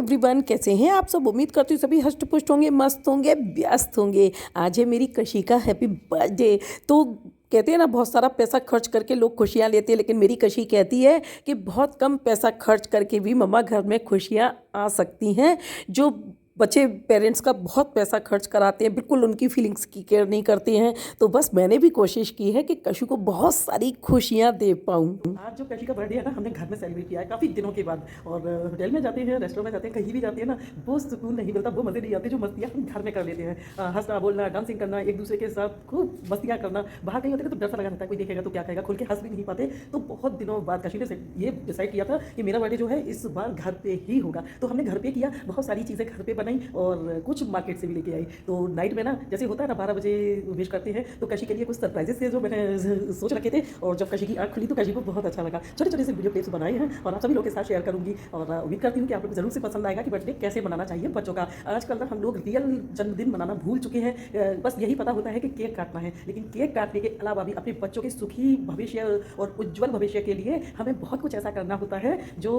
Everyone, कैसे हैं आप सब। उम्मीद करती हूँ सभी हष्ट पुष्ट होंगे, मस्त होंगे, व्यस्त होंगे। आज है मेरी कशी का हैप्पी बर्थडे। तो कहते हैं ना, बहुत सारा पैसा खर्च करके लोग खुशियाँ लेते हैं, लेकिन मेरी कशी कहती है कि बहुत कम पैसा खर्च करके भी मम्मा घर में खुशियाँ आ सकती हैं। जो बच्चे पेरेंट्स का बहुत पैसा खर्च कराते हैं, बिल्कुल उनकी फीलिंग्स की केयर नहीं करते हैं। तो बस मैंने भी कोशिश की है कि कशु को बहुत सारी खुशियाँ दे पाऊँ। आज जो कशी का बर्थडे है ना, हमने घर में सेलिब्रेट किया है काफ़ी दिनों के बाद। और होटल में जाते हैं, रेस्टोरेंट में जाते हैं, कहीं भी जाते हैं ना, वो सुकून नहीं मिलता, वो मज़े नहीं आते जो मस्तियाँ हम घर में कर लेते हैं। हंसना बोलना, डांसिंग करना, एक दूसरे के साथ खूब मस्तियाँ करना। बाहर कहीं होते हैं तो डर सा लगा रहता है, कोई देखेगा तो क्या कहेगा, खुल के हंस भी नहीं पाते। तो बहुत दिनों बाद कशी ने ये डिसाइड किया था कि मेरा बर्थडे जो है इस बार घर पे ही होगा। तो हमने घर पे किया, बहुत सारी चीज़ें घर पे बनाई और कुछ मार्केट से भी लेके आई। तो नाइट में ना, जैसे होता है ना 12 बजे विश करते हैं, तो कशी के लिए कुछ सरप्राइजेस थे जो मैंने सोच रखे थे। और जब कशी की आँख खुली तो कशी को बहुत अच्छा लगा। छोटे छोटे से वीडियो क्लिप्स बनाए हैं और आप सभी लोगों के साथ शेयर करूंगी। और उम्मीद करती हूँ कि आप लोग को जरूर से पसंद आएगा कि बर्थडे कैसे मनाना चाहिए बच्चों का। आजकल ना हम लोग रियल जन्मदिन मनाना भूल चुके हैं। बस यही पता होता है कि केक काटना है, लेकिन केक काटने के अलावा भी अपने बच्चों के सुखी भविष्य और उज्जवल भविष्य के लिए हमें बहुत कुछ ऐसा करना होता है जो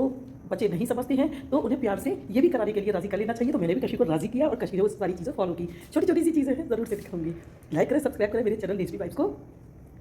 बच्चे नहीं समझते हैं। तो उन्हें प्यार से ये भी कराने के लिए राजी कर लेना चाहिए। तो मैंने भी कशी को राजी किया और कशी ने वो सारी चीज़ें फॉलो की। छोटी छोटी सी चीज़ें हैं, जरूर से दिखाऊंगी। लाइक करें, सब्सक्राइब करें मेरे चैनल नेचुरल वाइब्स को,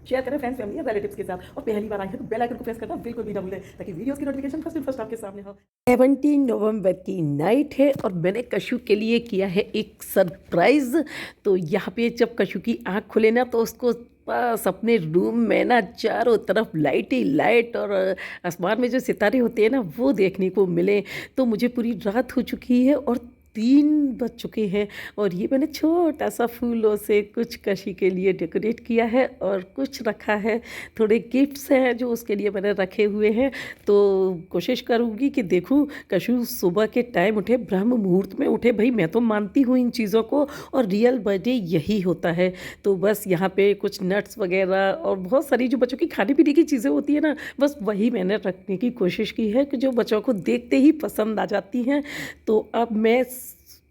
शेयर करें फ्रेंड्स, फैमिली और रिलेटिव्स के साथ। और पहली बार आए हैं तो बेल आइकन को प्रेस करना बिल्कुल भी ना भूलें, ताकि वीडियोस की नोटिफिकेशन फर्स्ट फर्स्ट आपके सामने हो। 17 नवंबर की नाइट है और मैंने कशु के लिए किया है एक सरप्राइज़। तो यहाँ पे जब कशु की आँख खुले ना, तो उसको बस अपने रूम में ना चारों तरफ लाइट ही लाइट और आसमान में जो सितारे होते हैं ना, वो देखने को मिले। तो मुझे पूरी रात हो चुकी है और 3 बज चुके हैं और ये मैंने छोटा सा फूलों से कुछ कशी के लिए डेकोरेट किया है और कुछ रखा है। थोड़े गिफ्ट्स हैं जो उसके लिए मैंने रखे हुए हैं। तो कोशिश करूँगी कि देखूँ कशु सुबह के टाइम उठे, ब्रह्म मुहूर्त में उठे। भाई मैं तो मानती हूँ इन चीज़ों को, और रियल बर्थडे यही होता है। तो बस यहाँ पे कुछ नट्स वगैरह और बहुत सारी जो बच्चों की खाने पीने की चीज़ें होती है ना, बस वही मैंने रखने की कोशिश की है कि जो बच्चों को देखते ही पसंद आ जाती हैं। तो अब मैं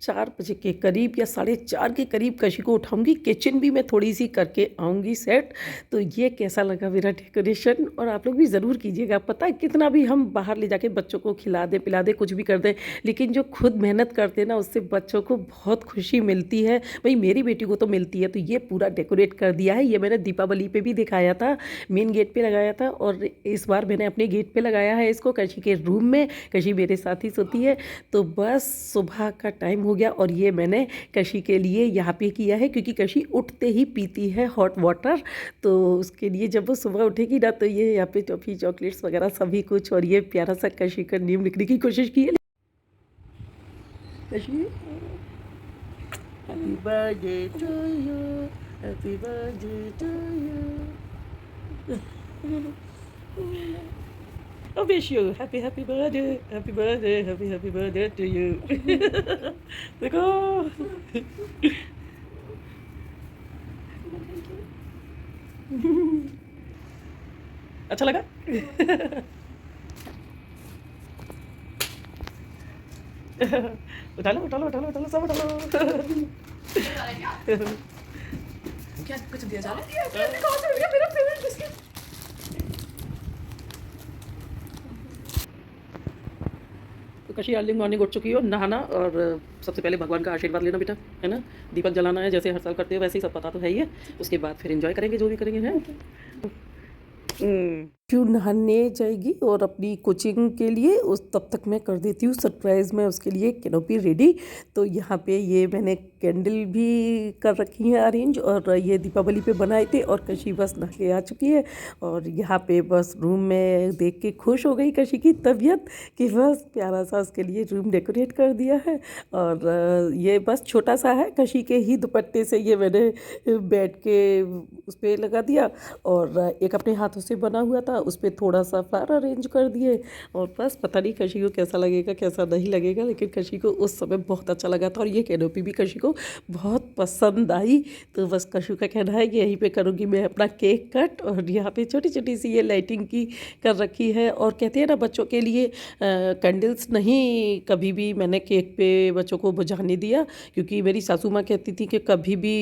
4 बजे के करीब या 4:30 के करीब कशी को उठाऊंगी। किचन भी मैं थोड़ी सी करके आऊँगी सेट। तो ये कैसा लगा मेरा डेकोरेशन, और आप लोग भी ज़रूर कीजिएगा। पता है कितना भी हम बाहर ले जाके बच्चों को खिला दें पिला दें कुछ भी कर दें, लेकिन जो खुद मेहनत करते हैं ना, उससे बच्चों को बहुत खुशी मिलती है। भाई मेरी बेटी को तो मिलती है। तो ये पूरा डेकोरेट कर दिया है। ये मैंने दीपावली पे भी दिखाया था, मेन गेट पे लगाया था, और इस बार मैंने अपने गेट पे लगाया है इसको, कशी के रूम में। कशी मेरे साथ ही सोती है। तो बस सुबह का टाइम हो गया और ये मैंने कशी के लिए यहाँ पे किया है, क्योंकि कशी उठते ही पीती है हॉट वाटर। तो उसके लिए जब वो सुबह उठेगी ना, तो ये यहाँ पे टॉफ़ी चॉकलेट्स वगैरह सभी कुछ, और ये प्यारा सा कशी का नेम लिखने की कोशिश की है। कशी, happy birthday to you, happy birthday to you. I wish you happy birthday, happy birthday to you। देखो। अच्छा लगा। उठा लो उठा लो उठा लो उठा लो, सब उठा लो। क्या कुछ दिया जा रहा है? मेरा फेवरेट बिस्किट। तो कशी अर्ली मॉर्निंग उठ चुकी हो, नहाना और सबसे पहले भगवान का आशीर्वाद लेना बेटा, है ना। दीपक जलाना है, जैसे हर साल करते हो वैसे ही, सब पता तो है ही है। उसके बाद फिर एंजॉय करेंगे जो भी करेंगे, हैं। क्यों नहाने जाएगी और अपनी कोचिंग के लिए, उस तब तक मैं कर देती हूँ सरप्राइज़ में उसके लिए कैनोपी रेडी। तो यहाँ पे ये मैंने कैंडल भी कर रखी है अरेंज, और ये दीपावली पे बनाए थे। और कशी बस नहा के आ चुकी है, और यहाँ पे बस रूम में देख के खुश हो गई कशी की तबीयत कि बस प्यारा सा उसके लिए रूम डेकोरेट कर दिया है। और ये बस छोटा सा है, कशी के ही दुपट्टे से ये मैंने बेड के उस पर लगा दिया, और एक अपने हाथों से बना हुआ था, उस पर थोड़ा सा फ्लावर अरेंज कर दिए। और बस पता नहीं कशी को कैसा लगेगा कैसा नहीं लगेगा, लेकिन कशी को उस समय बहुत अच्छा लगा था। और ये कैनोपी भी कशी को बहुत पसंद आई। तो बस कशु का कहना है कि यहीं पे करूँगी मैं अपना केक कट, और यहाँ पे छोटी छोटी सी ये लाइटिंग की कर रखी है। और कहते हैं ना, बच्चों के लिए कैंडल्स नहीं कभी भी मैंने केक पे बच्चों को बुझाने दिया, क्योंकि मेरी सासू माँ कहती थी कि कभी भी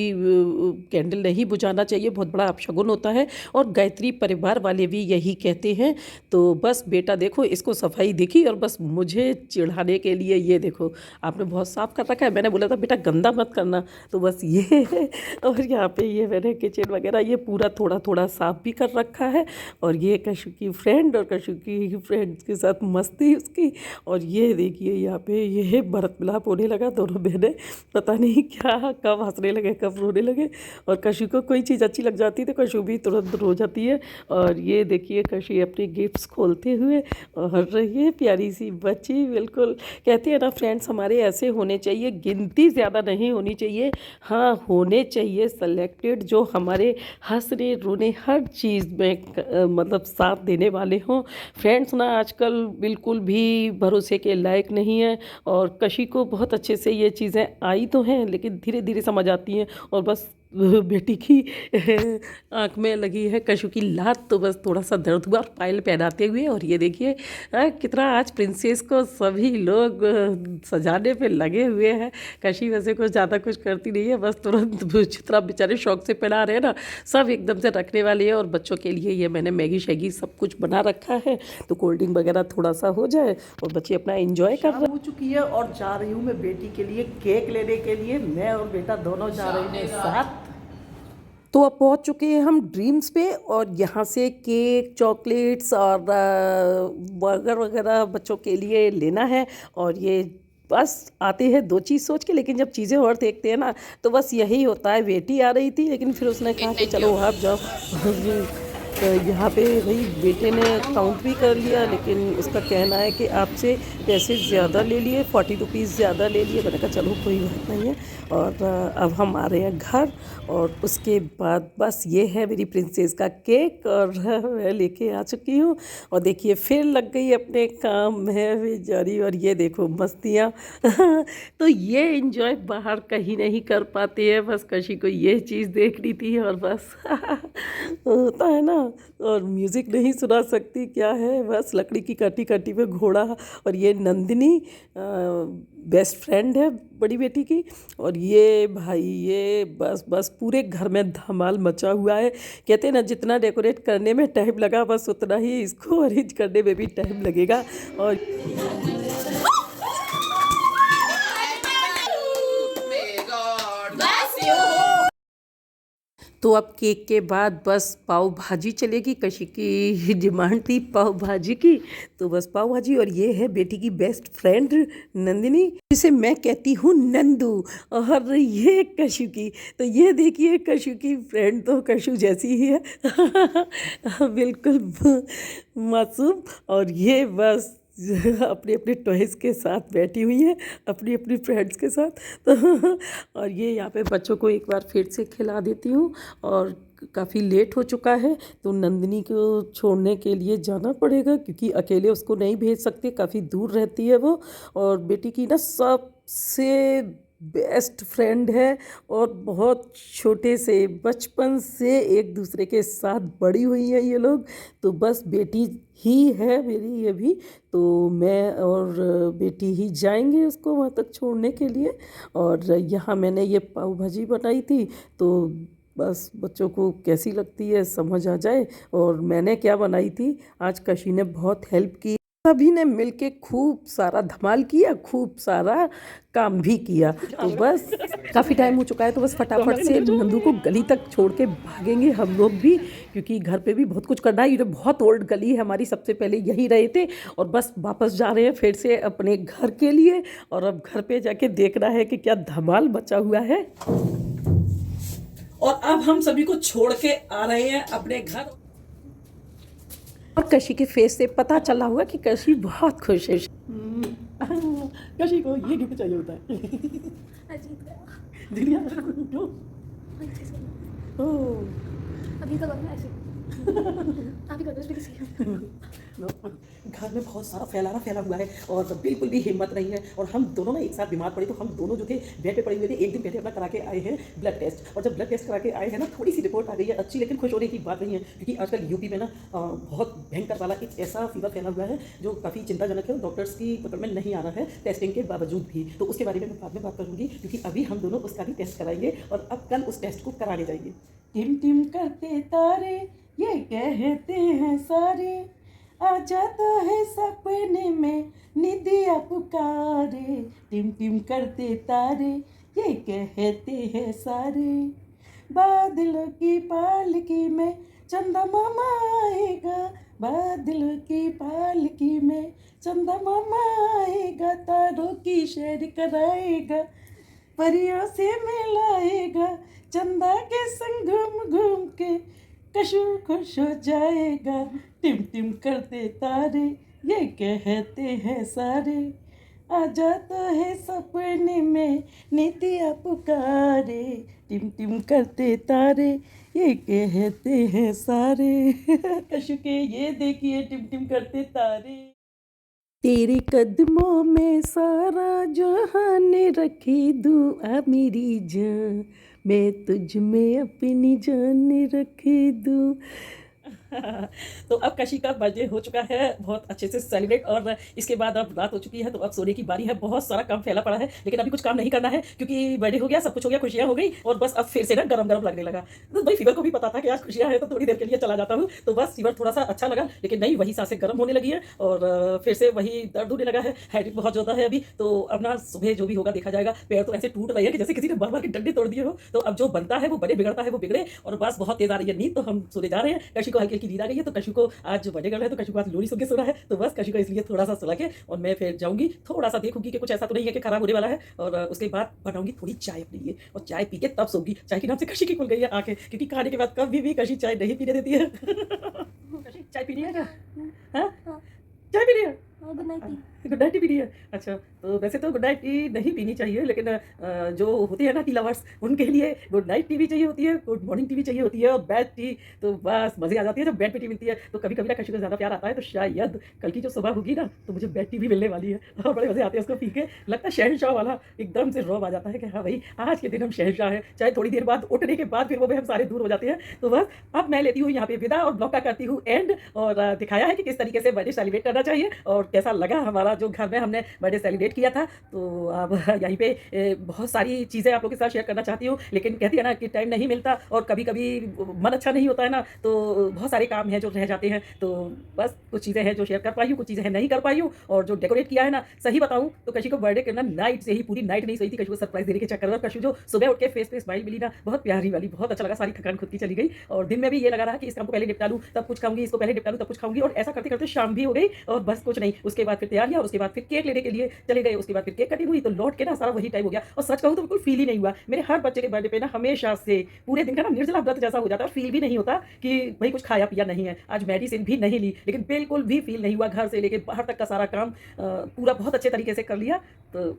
कैंडल नहीं बुझाना चाहिए, बहुत बड़ा अपशगुन होता है। और गायत्री परिवार वाले भी यही यही कहते हैं। तो बस बेटा देखो इसको सफाई देखी और बस मुझे चिढ़ाने के लिए ये देखो आपने बहुत साफ़ कर रखा है। मैंने बोला था बेटा गंदा मत करना, तो बस ये है। और यहाँ पे ये मैंने किचन वगैरह ये पूरा थोड़ा थोड़ा साफ़ भी कर रखा है। और ये कशु की फ्रेंड और कशु की फ्रेंड के साथ मस्ती उसकी। और ये देखिए यहाँ पे ये भरत मिलाप होने लगा दोनों बहनें, पता नहीं क्या कब हंसने लगे कब रोने लगे। और कशु को कोई चीज़ अच्छी लग जाती है तो कशु भी तुरंत रो जाती है। और ये देखिए कशु अपनी गिफ्ट्स खोलते हुए, और ये प्यारी सी बच्ची बिल्कुल कहते हैं ना फ्रेंड्स हमारे ऐसे होने चाहिए, गिनती ज़्यादा नहीं होनी चाहिए, हाँ होने चाहिए सेलेक्टेड जो हमारे हंसने रोने हर चीज़ में मतलब साथ देने वाले हों। फ्रेंड्स ना आजकल बिल्कुल भी भरोसे के लायक नहीं है। और कशी को बहुत अच्छे से ये चीज़ें आई तो हैं लेकिन धीरे धीरे समझ आती हैं। और बस बेटी की आँख में लगी है कशु की लात, तो बस थोड़ा सा दर्द हुआ और पायल पहनाते हुए। और ये देखिए कितना आज प्रिंसेस को सभी लोग सजाने पे लगे हुए हैं। कशी वैसे कुछ ज़्यादा कुछ करती नहीं है, बस तुरंत जितना बेचारे शौक से पहना रहे हैं ना सब एकदम से रखने वाली है। और बच्चों के लिए ये मैंने मैगी शैगी सब कुछ बना रखा है, तो कोल्ड ड्रिंक वगैरह थोड़ा सा हो जाए और बच्चे अपना एंजॉय कर रहे हो चुकी है और जा रही हूँ मैं बेटी के लिए केक लेने के लिए। मैं और बेटा दोनों जा रहे हैं साथ। तो अब पहुंच चुके हैं हम ड्रीम्स पे, और यहाँ से केक चॉकलेट्स और बर्गर वगैरह बच्चों के लिए लेना है। और ये बस आते हैं दो चीज़ सोच के, लेकिन जब चीज़ें और देखते हैं ना तो बस यही होता है। बेटी आ रही थी लेकिन फिर उसने कहा कि चलो आप जाओ। तो यहाँ पे भाई बेटे ने काउंट भी कर लिया, लेकिन उसका कहना है कि आपसे पैसे ज़्यादा ले लिए, 40 रुपीज़ ज़्यादा ले लिए। मैंने कहा चलो कोई बात नहीं है। और अब हम आ रहे हैं घर, और उसके बाद बस ये है मेरी प्रिंसेस का केक, और मैं लेके आ चुकी हूँ। और देखिए फिर लग गई अपने काम में बेचारी, और ये देखो मस्तियाँ। तो ये एंजॉय बाहर कहीं नहीं कर पाते हैं, बस कशी को ये चीज़ देखनी थी और बस होता है ना। और म्यूज़िक नहीं सुना सकती, क्या है बस लकड़ी की काटी काटी पे घोड़ा। और ये नंदिनी बेस्ट फ्रेंड है बड़ी बेटी की। और ये भाई ये बस पूरे घर में धमाल मचा हुआ है। कहते हैं ना जितना डेकोरेट करने में टाइम लगा बस उतना ही इसको अरेंज करने में भी टाइम लगेगा। और तो अब केक के बाद बस पाव भाजी चलेगी। कशी की डिमांड थी पाव भाजी की, तो बस पाव भाजी। और ये है बेटी की बेस्ट फ्रेंड नंदिनी, जिसे मैं कहती हूँ नंदू। और ये कशु की, तो ये देखिए कशु की फ्रेंड तो कशु जैसी ही है बिल्कुल मासूम। और ये बस अपने अपने टॉयज़ के साथ बैठी हुई हैं अपनी अपनी फ्रेंड्स के साथ। तो और ये यहाँ पे बच्चों को एक बार फिर से खिला देती हूँ। और काफ़ी लेट हो चुका है तो नंदिनी को छोड़ने के लिए जाना पड़ेगा, क्योंकि अकेले उसको नहीं भेज सकते, काफ़ी दूर रहती है वो। और बेटी की ना सबसे बेस्ट फ्रेंड है, और बहुत छोटे से बचपन से एक दूसरे के साथ बड़ी हुई है ये लोग। तो बस बेटी ही है मेरी ये भी, तो मैं और बेटी ही जाएंगे उसको वहाँ तक छोड़ने के लिए। और यहाँ मैंने ये पाव भाजी बनाई थी, तो बस बच्चों को कैसी लगती है समझ आ जाए। और मैंने क्या बनाई थी आज, कशी ने बहुत हेल्प की, सभी ने मिलके खूब सारा धमाल किया, खूब सारा काम भी किया। तो बस काफ़ी टाइम हो चुका है, तो बस फटाफट से नंदू को गली तक छोड़ के भागेंगे हम लोग भी, क्योंकि घर पे भी बहुत कुछ करना है। ये तो बहुत ओल्ड गली है हमारी, सबसे पहले यही रहे थे, और बस वापस जा रहे हैं फिर से अपने घर के लिए। और अब घर पे जाके देखना है कि क्या धमाल बचा हुआ है। और अब हम सभी को छोड़ के आ रहे हैं अपने घर। और कशी के फेस से पता चला हुआ कि कशी बहुत खुश है। कशी को ये गिफ्ट चाहिए होता है। जीत गया क्यों? अभी तो करना ऐसे। अभी कर दो इसमें किसी घर में बहुत सारा फैला हुआ है और बिल्कुल भी हिम्मत नहीं है। और हम दोनों ना एक साथ बीमार पड़े, तो हम दोनों जो थे बेड पे पड़े हुए थे। एक दिन पहले अपना करा के आए हैं ब्लड टेस्ट, और जब ब्लड टेस्ट करा के आए हैं ना, थोड़ी सी रिपोर्ट आ गई है अच्छी, लेकिन खुश होने की बात नहीं है, क्योंकि आजकल यूपी में ना बहुत भयंकर वाला एक ऐसा फीवर फैला हुआ है जो काफ़ी चिंताजनक है और डॉक्टर्स की पकड़ में नहीं आ रहा है टेस्टिंग के बावजूद भी। तो उसके बारे में मैं बाद में बात करूँगी, क्योंकि अभी हम दोनों उसका भी टेस्ट कराएंगे और अब कल उस टेस्ट को कराने जाएंगे। टिम टिम करते तारे ये कहते हैं सारे, आ जाता है सपने में निदिया पुकारे। टिम टिम करते तारे ये कहते हैं सारे, बादलों की पालकी में चंदा मामा आएगा, बादलों की पालकी में चंदा मामा आएगा, तारों की सैर कराएगा, परियों से मिलाएगा, चंदा के संग घूम घूम के कशु खुश हो जाएगा। टिम टिम करते तारे ये कहते हैं सारे, आ जाता है सपने में निदिया पुकारे। टिम टिम करते तारे ये कहते हैं सारे। कशु के ये देखिए टिम टिम करते तारे। तेरे कदमों में सारा जहान रखी दुआ मेरी जान, मैं तुझ में अपनी जान रखी दूँ। तो अब कशी का बर्थडे हो चुका है बहुत अच्छे से सेलिब्रेट, और इसके बाद अब रात हो चुकी है, तो अब सोने की बारी है। बहुत सारा काम फैला पड़ा है, लेकिन अभी कुछ काम नहीं करना है, क्योंकि बर्थडे हो गया, सब कुछ हो गया, खुशियाँ हो गई, और बस अब फिर से ना गरम गरम लगने लगा। तो भाई फीवर को भी पता था कि आज खुशियाँ हैं, तो थोड़ी देर के लिए चला जाता हूँ, तो बस फीवर थोड़ा सा अच्छा लगा, लेकिन नहीं, वही सांसें गर्म होने लगी है और फिर से वही दर्द होने लगा है। हेडेक बहुत ज़्यादा है अभी, तो अब ना सुबह जो भी होगा देखा जाएगा। पैर तो ऐसे टूट रहे हैं कि जैसे किसी ने बार के डंडे तोड़ दिए हो। तो अब जो बनता है वो बने, बिगड़ता है वो बिगड़े, और बस बहुत तेज आ रही है नींद, तो हम सोने जा रहे हैं। कशी को हल्की हल्की नींद आ गई है, तो कशी को आज बर्थडे गर्ल है, तो कशी को आज लोरी सुन के सोना है, तो बस कशी को इसलिए थोड़ा सा सुला के और मैं फिर जाऊंगी, थोड़ा सा देखूंगी कि कुछ ऐसा तो नहीं है कि खराब होने वाला है, और उसके बाद बनाऊंगी थोड़ी चाय अपने लिए, और चाय पी के तब सोऊंगी। चाय के नाम से कशी की खुल गई है आंखें, क्योंकि खाने के बाद कभी भी कशी चाय नहीं पीने देती है। कशी चाय पी रही है क्या? हाँ, चाय पी रही है? गुड नाइट टी पी रही है। अच्छा, तो वैसे तो गुड नाइट टी नहीं पीनी चाहिए, लेकिन जो होती है ना टी लवर्स, उनके लिए गुड नाइट टी भी चाहिए होती है, गुड मॉर्निंग टी भी चाहिए होती है, और बेड टी तो बस मज़े आ जाती है जब बेड पे टी मिलती है। तो कभी कभी ना कशी को ज़्यादा प्यार आता है, तो शायद कल की जो सुबह होगी ना, तो मुझे बेड टी भी मिलने वाली है, और बड़े मज़े आते हैं उसको पी के। लगता है शहनशाह वाला एकदम से रौब आ जाता है कि हाँ भाई, आज के दिन हम शहनशाह हैं। चाहे थोड़ी देर बाद उठने के बाद फिर वो भी हम सारे दूर हो जाते हैं। तो बस अब मैं लेती हूँ यहाँ पे विदा, और ब्लॉग का करती हूँ एंड, और दिखाया है कि किस तरीके से बर्थडे सेलिब्रेट करना चाहिए और कैसा लगा हमारा जो घर में हमने बर्थडे सेलिब्रेट किया था। तो अब यहीं पे बहुत सारी चीज़ें आप लोगों के साथ शेयर करना चाहती हूँ, लेकिन कहती है ना कि टाइम नहीं मिलता, और कभी कभी मन अच्छा नहीं होता है ना, तो बहुत सारे काम हैं जो रह जाते हैं। तो बस कुछ चीज़ें हैं जो शेयर कर पाई हूँ, कुछ चीज़ें हैं नहीं कर पाई हूँ। और जो डेकोरेट किया है ना, सही बताऊँ तो कशी को बर्थडे करना नाइट से ही, पूरी नाइट नहीं सोई थी, कशी को सरप्राइज देने के चक्कर में। कशी जो सुबह उठ के फेस पे स्माइल मिली ना, बहुत प्यारी वाली, बहुत अच्छा लगा। सारी थकान खुद की चली गई, और दिन में भी ये लगा रहा कि इस काम को पहले निपटा लूँ तब कुछ खाऊंगी, इसको पहले निपटा लूँ तब कुछ खाऊंगी, और ऐसा करते करते शाम भी हो गई, और बस कुछ नहीं। उसके बाद फिर तैयारियां, और उसके बाद फिर केक लेने के लिए चले गए, उसके बाद फिर केक कटिंग हुई, तो लौट के ना सारा वही टाइम हो गया। और सच कहूँ तो बिल्कुल फील ही नहीं हुआ। मेरे हर बच्चे के बर्थडे पे ना हमेशा से पूरे दिन का ना निर्जला व्रत जैसा हो जाता है, फील भी नहीं होता कि भाई कुछ खाया पिया नहीं है। आज मेडिसिन भी नहीं ली, लेकिन बिल्कुल भी फील नहीं हुआ। घर से लेके बाहर तक का सारा काम पूरा बहुत अच्छे तरीके से कर लिया। तो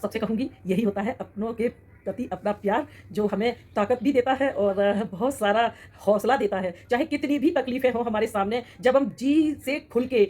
सबसे कहूँगी यही होता है अपनों के प्रति अपना प्यार, जो हमें ताकत भी देता है और बहुत सारा हौसला देता है। चाहे कितनी भी तकलीफ़ें हों हमारे सामने, जब हम जी से खुल के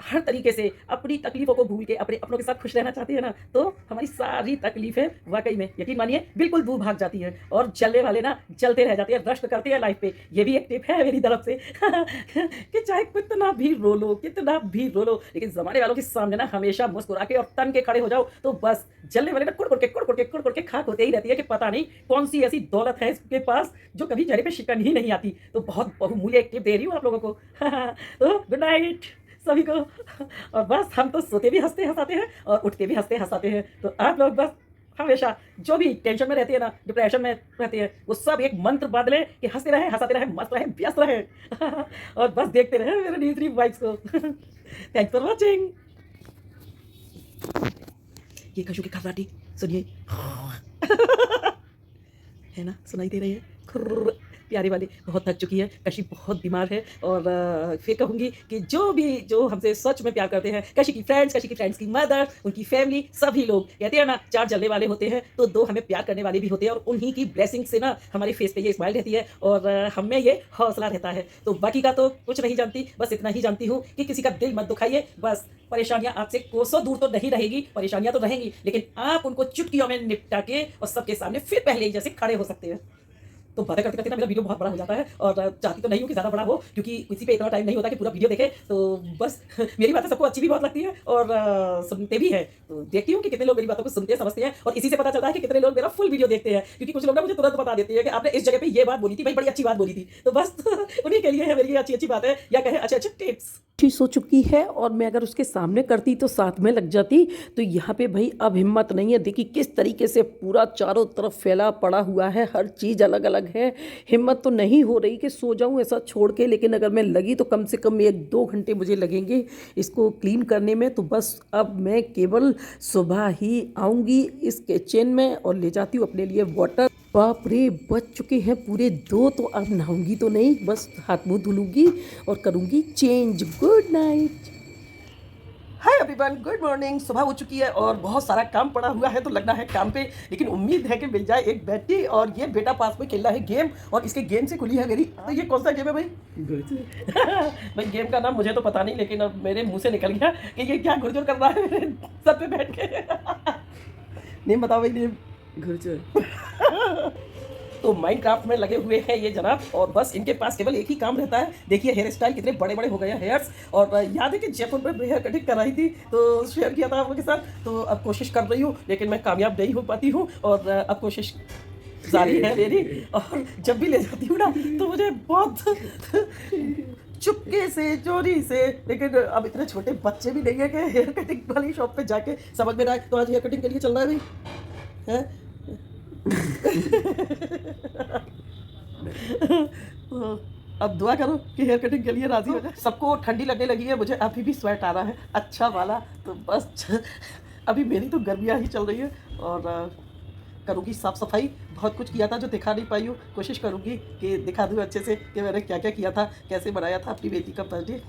हर तरीके से अपनी तकलीफ़ों को भूल के अपने अपनों के साथ खुश रहना चाहते हैं ना, तो हमारी सारी तकलीफ़ें वाकई में यकीन मानिए बिल्कुल दूर भाग जाती हैं, और जलने वाले ना जलते रह जाते हैं, रश्क करते हैं लाइफ पे। ये भी एक टिप है मेरी तरफ से कि चाहे कितना भी रो लो, कितना भी रो लो, लेकिन ज़माने वालों के सामने ना हमेशा मुस्कुरा के और तन के खड़े हो जाओ, तो बस जलने वाले ना कुड़ के खाक होते ही रहती है कि पता नहीं कौन सी ऐसी दौलत है इसके पास जो कभी चेहरे पे शिकन ही नहीं आती। तो बहुत बहुमूल्य एक टिप दे रही हूँ आप लोगों को। तो गुड नाइट सभी को। और बस हम तो सोते भी हंसते हंसाते हैं और उठते भी हंसते हंसाते हैं। तो आप लोग बस हमेशा जो भी टेंशन में रहते हैं ना, डिप्रेशन में रहते हैं, वो सब एक मंत्र बांध लें कि हंसते रहे, हंसाते रहे, मस्त रहे, व्यस्त रहे और बस देखते रहे मेरे न्यूज़ वाइब्स को। Thanks for watching. ये कशु की खर्राटी सुनिए। है ना, सुनाई दे रही है। प्यारे वाले, बहुत थक चुकी है। कशी बहुत बीमार है और फिर कहूँगी कि जो हमसे सच में प्यार करते हैं, कशी की फ्रेंड्स की मदर, उनकी फैमिली, सभी लोग कहते हैं ना, 4 जलने वाले होते हैं तो 2 हमें प्यार करने वाले भी होते हैं और उन्हीं की ब्लेसिंग से ना हमारे फेस पे ये स्माइल रहती है और हम में ये हौसला रहता है। तो बाकी का तो कुछ नहीं जानती, बस इतना ही जानती हूँ कि किसी का दिल मत दुखाइए। बस परेशानियां आपसे कोसों दूर तो नहीं रहेगी, परेशानियां तो रहेंगी, लेकिन आप उनको चुटकियों में निपटा के और सबके सामने फिर पहले ही जैसे खड़े हो सकते हैं। तो बातें करते करते ना मेरा वीडियो बहुत बड़ा हो जाता है और चाहती तो नहीं हूँ कि ज़्यादा बड़ा हो, क्योंकि किसी पे इतना टाइम नहीं होता कि पूरा वीडियो देखे। तो बस मेरी बातें सबको अच्छी भी बहुत लगती है और सुनते भी हैं। तो देखती हूँ कि कितने लोग मेरी बातों को सुनते हैं, समझते हैं और इसी से पता चलता है कि कितने लोग मेरा फुल वीडियो देखते हैं, क्योंकि कुछ लोग ना मुझे तुरंत बता देते हैं कि आपने इस जगह पे ये बात बोली थी भाई, बड़ी अच्छी बात बोली थी। तो बस उन्हीं के लिए है मेरी अच्छी अच्छी बातें या कहें अच्छे अच्छे टिप्स। चीज़ हो चुकी है और मैं अगर उसके सामने करती तो साथ में लग जाती। तो यहाँ पे भाई अब हिम्मत नहीं है। देखिए किस तरीके से पूरा चारों तरफ फैला पड़ा हुआ है, हर चीज़ अलग अलग है। हिम्मत तो नहीं हो रही कि सो जाऊँ ऐसा छोड़ के, लेकिन अगर मैं लगी तो कम से कम 1-2 घंटे मुझे लगेंगे इसको क्लीन करने में। तो बस अब मैं केवल सुबह ही आऊँगी इस किचन में और ले जाती हूँ अपने लिए वाटर। बाप रे, बज चुके हैं पूरे 2। तो अब नहाऊंगी तो नहीं, बस हाथ मुंह धुलूंगी और करूंगी change. Good night. Hi everyone, good morning. सुबह हो चुकी है और बहुत सारा काम पड़ा हुआ है, तो लगना है काम पे, लेकिन उम्मीद है कि मिल जाए एक बैटरी। और ये बेटा पास में खेल रहा है गेम और इसके गेम से खुली है मेरी। तो ये कौन सा गेम है भाई? भाई गेम का नाम मुझे तो पता नहीं, लेकिन अब मेरे मुंह से निकल गया कि ये क्या गुरजुर कर रहा है मेरे सर पे बैठ के। नेम बताओ भाई, नेम। गुरजुर। तो माइनक्राफ्ट में लगे हुए हैं ये जनाब और बस इनके पास केवल एक ही काम रहता है। देखिए हेयर स्टाइल कितने बड़े बड़े हो गए हैं हेयर्स। और याद है कि जयपुर में हेयर कटिंग कराई थी तो शेयर किया था आप लोगों के साथ। तो अब कोशिश कर रही हूँ, लेकिन मैं कामयाब नहीं हो पाती हूँ और अब कोशिश जारी है मेरी। और जब भी ले जाती हूँ ना तो मुझे बहुत चुपके से, चोरी से, लेकिन अब इतने छोटे बच्चे भी नहीं है कि हेयर कटिंग वाली शॉप पे जाके समझ में ना आए। तो आज हेयर कटिंग के लिए चल रहा है भाई, है? तो अब दुआ करो कि हेयर कटिंग के लिए राजी हो जाए। सबको ठंडी लगने लगी है, मुझे अभी भी स्वेट आ रहा है अच्छा वाला। तो बस अभी मेरी तो गर्मियाँ ही चल रही है और करूँगी साफ़ सफाई। बहुत कुछ किया था जो दिखा नहीं पाई हूँ, कोशिश करूँगी कि दिखा दूँ अच्छे से कि मैंने क्या क्या किया था, कैसे बनाया था अपनी बेटी का बर्थडे।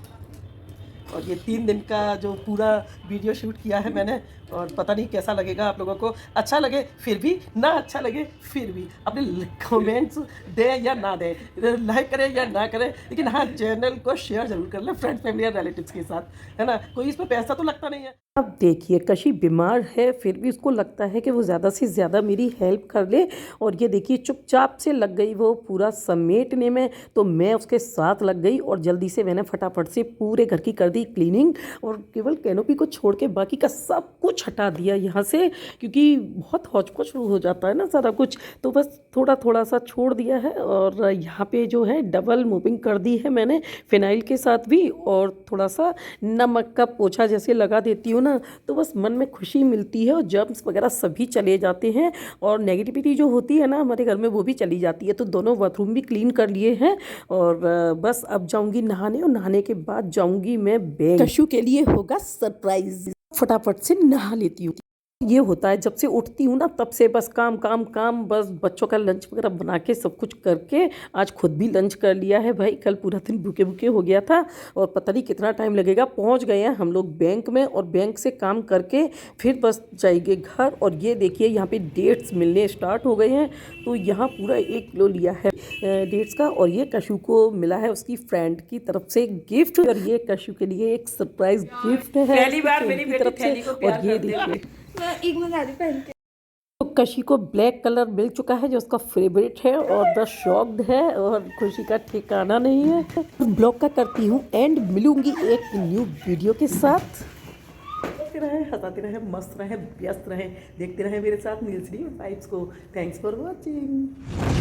और ये 3 दिन का जो पूरा वीडियो शूट किया है मैंने, और पता नहीं कैसा लगेगा आप लोगों को। अच्छा लगे फिर भी, ना अच्छा लगे फिर भी अपने कमेंट्स दें या ना दें, लाइक करें या ना करें, लेकिन हाँ चैनल को शेयर जरूर कर लें फ्रेंड फैमिली और रिलेटिव्स के साथ, है ना। कोई इसमें पैसा तो लगता नहीं है। अब देखिए कशी बीमार है, फिर भी उसको लगता है कि वो ज़्यादा से ज़्यादा मेरी हेल्प कर ले। और ये देखिए चुपचाप से लग गई वो पूरा समेटने में। तो मैं उसके साथ लग गई और जल्दी से मैंने फटाफट से पूरे घर की कर दी क्लीनिंग और केवल कैनोपी को छोड़ के बाकी का सब कुछ हटा दिया यहाँ से, क्योंकि बहुत हौच-पौच हो जाता है ना सारा कुछ। तो बस थोड़ा थोड़ा सा छोड़ दिया है और यहाँ पे जो है डबल मूविंग कर दी है मैंने फिनाइल के साथ भी, और थोड़ा सा नमक का पोछा जैसे लगा देती हूँ ना, तो बस मन में खुशी मिलती है और जर्म्स वगैरह सभी चले जाते हैं और नेगेटिविटी जो होती है ना हमारे घर में वो भी चली जाती है। तो दोनों बाथरूम भी क्लीन कर लिए हैं और बस अब जाऊंगी नहाने और नहाने के बाद जाऊंगी मैं बैंक। कशु के लिए होगा सरप्राइज, फटाफट से नहा लेती हूँ। ये होता है जब से उठती हूँ ना तब से बस काम काम काम, बस बच्चों का लंच वगैरह बना के सब कुछ करके आज खुद भी लंच कर लिया है भाई। कल पूरा दिन भूखे भूखे हो गया था और पता नहीं कितना टाइम लगेगा। पहुँच गए हैं हम लोग बैंक में और बैंक से काम करके फिर बस जाएंगे घर। और ये देखिए यहाँ पे डेट्स मिलने स्टार्ट हो गए हैं। तो यहाँ पूरा 1 किलो लिया है डेट्स का और ये कशु को मिला है उसकी फ्रेंड की तरफ से गिफ्ट। और ये कशु के लिए एक सरप्राइज गिफ्ट है पहली बार मेरी बेटी थैली को प्यार और ये करती है। देखिए एक मंगारी पहन के। तो कशी को ब्लैक कलर मिल चुका है जो उसका फेवरेट है और द शॉक्ड है और खुशी का ठिकाना नहीं है। ब्लॉग का करती हूँ एंड, मिलूंगी एक न्यू वीडियो के साथ। देखते रहे, हंसाते रहे, मस्त रहे, व्यस्त रहे, देखते रहे मेरे साथ नीलश्री वाइब्स को। Thanks for watching.